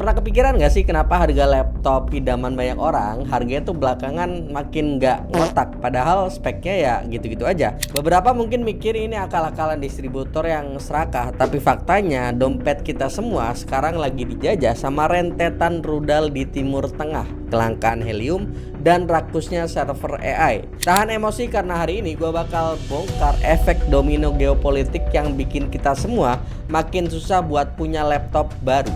Pernah kepikiran nggak sih kenapa harga laptop idaman banyak orang harganya tuh belakangan makin nggak ngotak, padahal speknya ya gitu-gitu aja. Beberapa mungkin mikir ini akal-akalan distributor yang serakah, tapi faktanya dompet kita semua sekarang lagi dijajah sama rentetan rudal di Timur Tengah, kelangkaan helium, dan rakusnya server AI. Tahan emosi karena hari ini gue bakal bongkar efek domino geopolitik yang bikin kita semua makin susah buat punya laptop baru.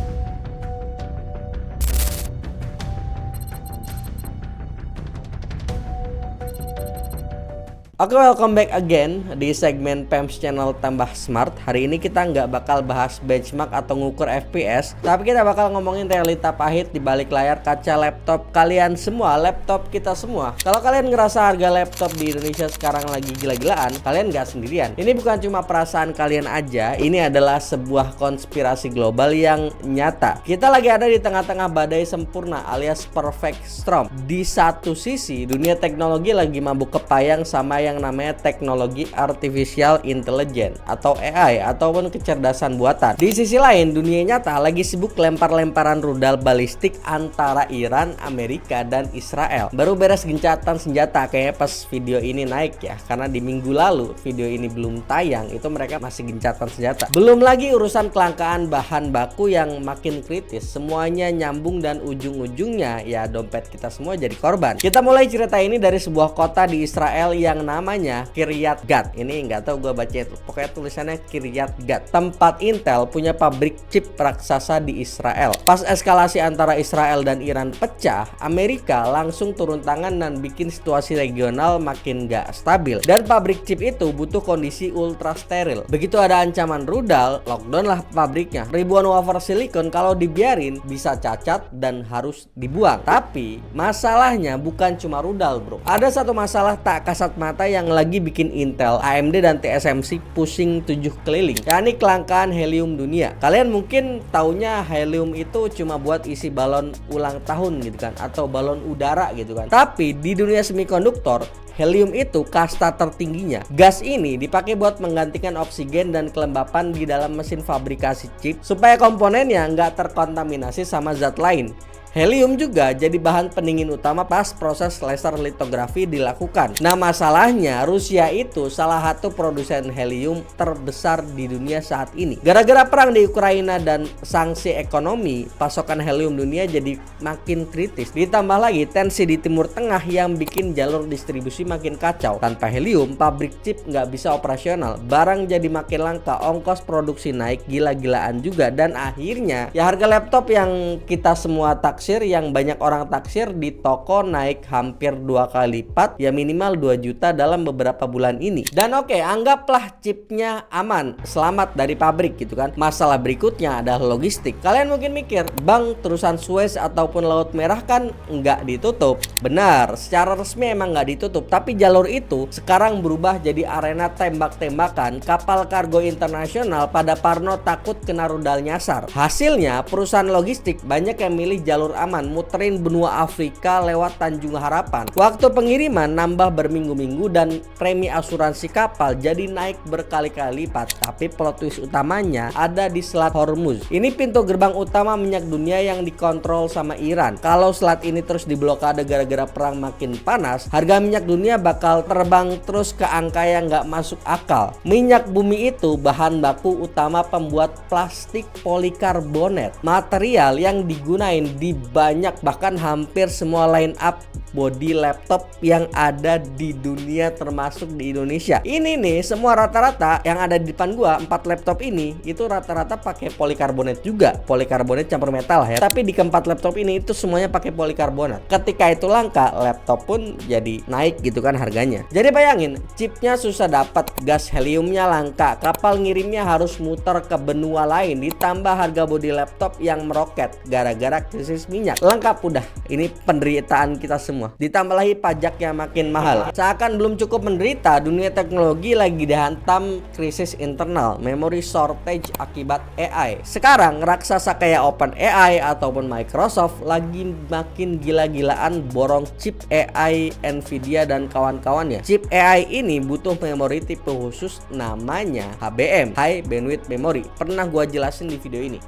Oke, welcome back again di segmen PEMS Channel Tambah Smart. Hari ini kita nggak bakal bahas benchmark atau ngukur FPS, tapi kita bakal ngomongin realita pahit di balik layar kaca laptop kalian semua, laptop kita semua. Kalau kalian ngerasa harga laptop di Indonesia sekarang lagi gila-gilaan, kalian nggak sendirian. Ini bukan cuma perasaan kalian aja, ini adalah sebuah konspirasi global yang nyata. Kita lagi ada di tengah-tengah badai sempurna alias perfect storm. Di satu sisi, dunia teknologi lagi mabuk kepayang sama yang namanya teknologi artificial intelligence atau AI ataupun kecerdasan buatan. Di sisi lain, dunia nyata lagi sibuk lempar-lemparan rudal balistik antara Iran, Amerika, dan Israel. Baru beres gencatan senjata kayaknya pas video ini naik ya, karena di minggu lalu video ini belum tayang, itu mereka masih gencatan senjata. Belum lagi urusan kelangkaan bahan baku yang makin kritis, semuanya nyambung dan ujung-ujungnya ya dompet kita semua jadi korban. Kita mulai cerita ini dari sebuah kota di Israel yang namanya Kiryat Gat. Ini nggak tahu gue baca itu, pokoknya tulisannya Kiryat Gat. Tempat Intel punya pabrik chip raksasa di Israel. Pas eskalasi antara Israel dan Iran pecah, Amerika langsung turun tangan dan bikin situasi regional makin nggak stabil. Dan pabrik chip itu butuh kondisi ultra steril. Begitu ada ancaman rudal, lockdown lah pabriknya. Ribuan wafer silikon kalau dibiarin bisa cacat dan harus dibuang. Tapi masalahnya bukan cuma rudal, bro. Ada satu masalah tak kasat mata yang lagi bikin Intel, AMD, dan TSMC pusing 7 keliling, yakni kelangkaan helium dunia. Kalian mungkin taunya helium itu cuma buat isi balon ulang tahun gitu kan, atau balon udara gitu kan. Tapi di dunia semikonduktor, helium itu kasta tertingginya. Gas ini dipakai buat menggantikan oksigen dan kelembapan di dalam mesin fabrikasi chip supaya komponennya nggak terkontaminasi sama zat lain. Helium juga jadi bahan pendingin utama pas proses laser litografi dilakukan. Nah, masalahnya Rusia itu salah satu produsen helium terbesar di dunia saat ini. Gara-gara perang di Ukraina dan sanksi ekonomi, pasokan helium dunia jadi makin kritis. Ditambah lagi tensi di Timur Tengah yang bikin jalur distribusi makin kacau. Tanpa helium, pabrik chip nggak bisa operasional. Barang jadi makin langka, ongkos produksi naik gila-gilaan juga, dan akhirnya ya harga laptop yang kita semua taksir, yang banyak orang taksir di toko naik hampir 2 kali lipat, ya minimal 2 juta dalam beberapa bulan ini. Dan oke, anggaplah chipnya aman, selamat dari pabrik gitu kan. Masalah berikutnya adalah logistik. Kalian mungkin mikir, Bang, terusan Suez ataupun Laut Merah kan nggak ditutup. Benar, secara resmi emang nggak ditutup, tapi jalur itu sekarang berubah jadi arena tembak-tembakan kapal kargo internasional pada parno takut kena rudal nyasar. Hasilnya, perusahaan logistik banyak yang milih jalur aman, muterin benua Afrika lewat Tanjung Harapan. Waktu pengiriman nambah berminggu-minggu dan premi asuransi kapal jadi naik berkali-kali lipat. Tapi plot twist utamanya ada di Selat Hormuz. Ini pintu gerbang utama minyak dunia yang dikontrol sama Iran. Kalau selat ini terus diblokade gara-gara perang makin panas, harga minyak dunia bakal terbang terus ke angka yang nggak masuk akal. Minyak bumi itu bahan baku utama pembuat plastik polikarbonat, material yang digunain di banyak, bahkan hampir semua line up body laptop yang ada di dunia termasuk di Indonesia. Ini nih semua rata-rata yang ada di depan gua, 4 laptop ini itu rata-rata pakai polikarbonat juga, polikarbonat campur metal ya. Tapi di keempat laptop ini itu semuanya pakai polikarbonat. Ketika itu langka, laptop pun jadi naik gitu kan harganya. Jadi bayangin, chipnya susah dapat, gas heliumnya langka, kapal ngirimnya harus muter ke benua lain, ditambah harga body laptop yang meroket gara-gara krisis minyak. Lengkap udah, ini penderitaan kita semua. Ditambah lagi pajak yang makin mahal. Seakan belum cukup menderita, dunia teknologi lagi dihantam krisis internal, memory shortage akibat AI. Sekarang raksasa kayak OpenAI ataupun Microsoft lagi makin gila-gilaan borong chip AI Nvidia dan kawan-kawannya. Chip AI ini butuh memori tipe khusus namanya HBM, High Bandwidth Memory. Pernah gua jelasin di video ini.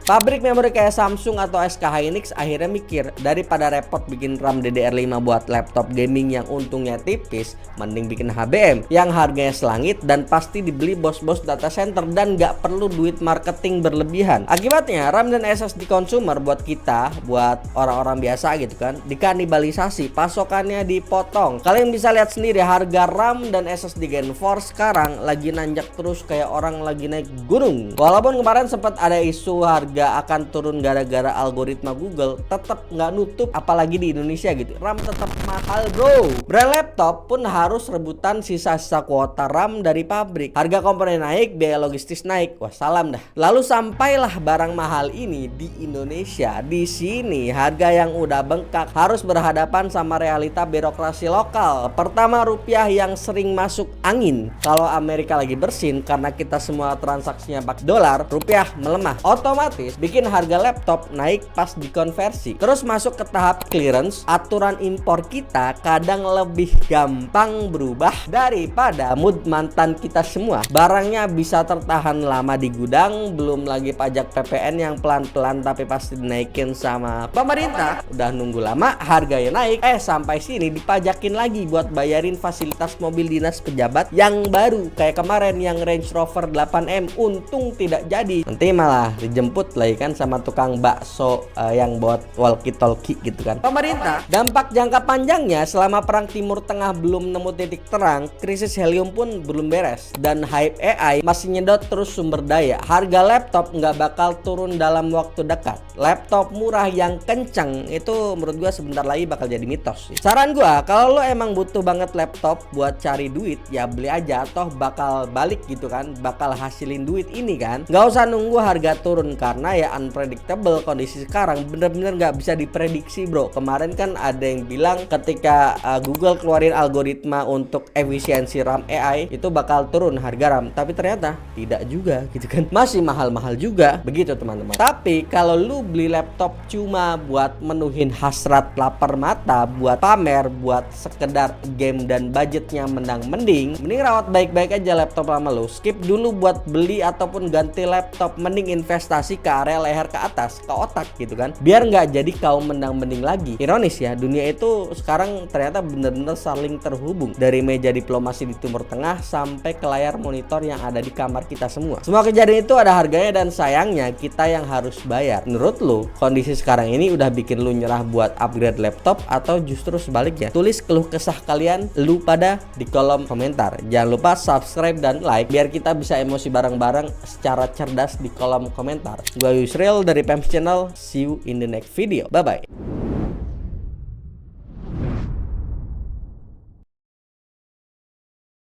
Pabrik memori kayak Samsung atau SK Hynix akhirnya mikir, daripada repot bikin RAM DDR5 buat laptop gaming yang untungnya tipis, mending bikin HBM yang harganya selangit dan pasti dibeli bos-bos data center dan nggak perlu duit marketing berlebihan. Akibatnya RAM dan SSD consumer buat kita, buat orang-orang biasa gitu kan, dikanibalisasi, pasokannya dipotong. Kalian bisa lihat sendiri harga RAM dan SSD Gen 4 sekarang lagi nanjak terus kayak orang lagi naik gunung. Walaupun kemarin sempat ada isu harga akan turun gara-gara algoritma Google, tetap nggak nutup apalagi di Indonesia gitu. RAM tetap mahal bro. Brand laptop pun harus rebutan sisa-sisa kuota RAM dari pabrik. Harga komponen naik, biaya logistis naik. Wah salam dah. Lalu sampailah barang mahal ini di Indonesia. Di sini harga yang udah bengkak harus berhadapan sama realita birokrasi lokal. Pertama, rupiah yang sering masuk angin. Kalau Amerika lagi bersin karena kita semua transaksinya pakai dolar, rupiah melemah. Otomatis bikin harga laptop naik pas dikonversi. Terus masuk ke tahap clearance, aturan impor kita kadang lebih gampang berubah daripada mood mantan kita semua. Barangnya bisa tertahan lama di gudang, belum lagi pajak PPN yang pelan-pelan tapi pasti dinaikin sama pemerintah. Udah nunggu lama, harganya naik. Sampai sini dipajakin lagi buat bayarin fasilitas mobil dinas pejabat yang baru. Kayak kemarin yang Range Rover 8M, untung tidak jadi. Nanti malah dijemput lagi kan sama tukang bakso yang buat walkie-talkie gitu kan. Pemerintah, dampak jangka panjangnya selama perang Timur Tengah belum nemu titik terang, krisis helium pun belum beres, dan hype AI masih nyedot terus sumber daya. Harga laptop nggak bakal turun dalam waktu dekat. Laptop murah yang kenceng itu menurut gua sebentar lagi bakal jadi mitos sih. Saran gua, kalau lo emang butuh banget laptop buat cari duit, ya beli aja, toh bakal balik gitu kan, bakal hasilin duit ini kan. Nggak usah nunggu harga turun karena ya unpredictable kondisi sekarang, bener-bener nggak bisa diprediksi bro. Kemarin kan ada yang bilang ketika Google keluarin algoritma untuk efisiensi RAM AI itu bakal turun harga RAM, tapi ternyata tidak juga gitu kan, masih mahal-mahal juga begitu teman-teman. Tapi kalau lu beli laptop cuma buat menuhin hasrat lapar mata, buat pamer, buat sekedar game dan budgetnya mending rawat baik-baik aja laptop lama lu. Skip dulu buat beli ataupun ganti laptop, mending investasi ke area leher ke atas, ke otak gitu kan, biar nggak jadi kaum mending lagi. Ironis ya, dunia itu sekarang ternyata bener-bener saling terhubung, dari meja diplomasi di Timur Tengah sampai ke layar monitor yang ada di kamar kita semua. Semua kejadian itu ada harganya dan sayangnya kita yang harus bayar. Menurut lu, kondisi sekarang ini udah bikin lu nyerah buat upgrade laptop atau justru sebaliknya? Tulis keluh kesah kalian lu pada di kolom komentar. Jangan lupa subscribe dan like biar kita bisa emosi bareng-bareng secara cerdas di kolom komentar. Gua Yusril dari Pemps Channel. See you in the next video. Bye bye.